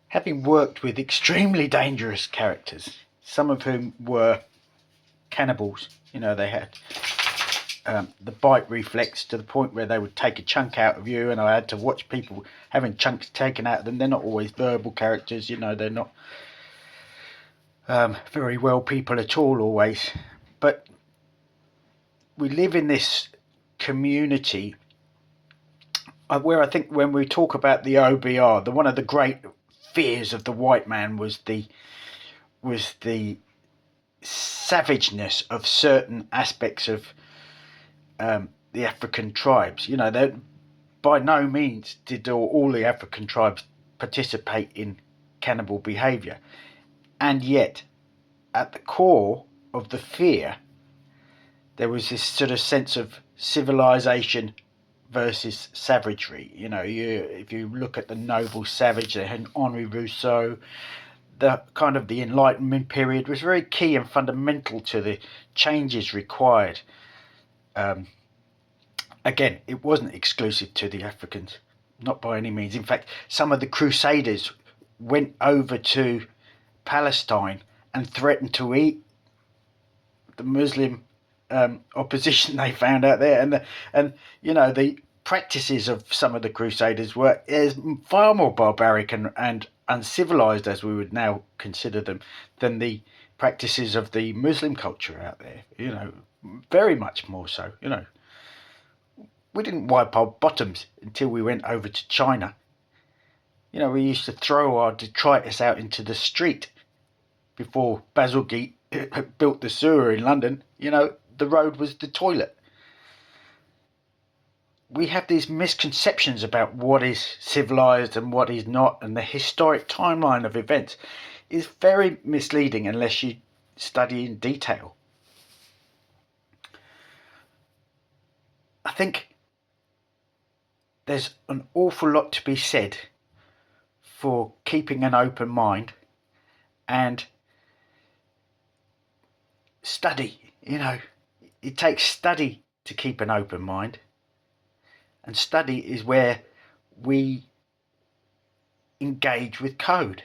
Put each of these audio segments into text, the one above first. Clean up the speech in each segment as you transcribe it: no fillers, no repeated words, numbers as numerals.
having worked with extremely dangerous characters, some of whom were cannibals. They had the bite reflex to the point where they would take a chunk out of you, and I had to watch people having chunks taken out of them. They're not always verbal characters, they're not very well people at all always. But we live in this community where I think when we talk about the OBR, one of the great fears of the white man was the savageness of certain aspects of the African tribes. That by no means did all the African tribes participate in cannibal behaviour, and yet at the core of the fear there was this sort of sense of civilization versus savagery. If you look at the noble savage, they had Henri Rousseau. The kind of the Enlightenment period was very key and fundamental to the changes required. Again, it wasn't exclusive to the Africans, not by any means. In fact, some of the Crusaders went over to Palestine and threatened to eat the Muslim opposition they found out there, and the practices of some of the Crusaders were far more barbaric and uncivilized, as we would now consider them, than the practices of the Muslim culture out there. Very much more so. We didn't wipe our bottoms until we went over to China. We used to throw our detritus out into the street before Bazalgette built the sewer in London. The road was the toilet. We have these misconceptions about what is civilized and what is not, and the historic timeline of events is very misleading unless you study in detail. I think there's an awful lot to be said for keeping an open mind and study. It takes study to keep an open mind, and study is where we engage with code.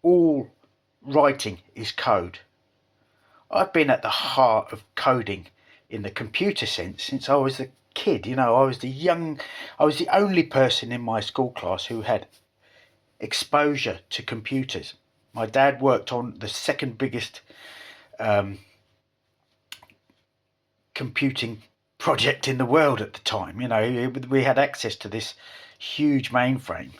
All writing is code. I've been at the heart of coding in the computer sense since I was a kid. I was the only person in my school class who had exposure to computers. My dad worked on the second biggest computing project in the world at the time. We had access to this huge mainframe,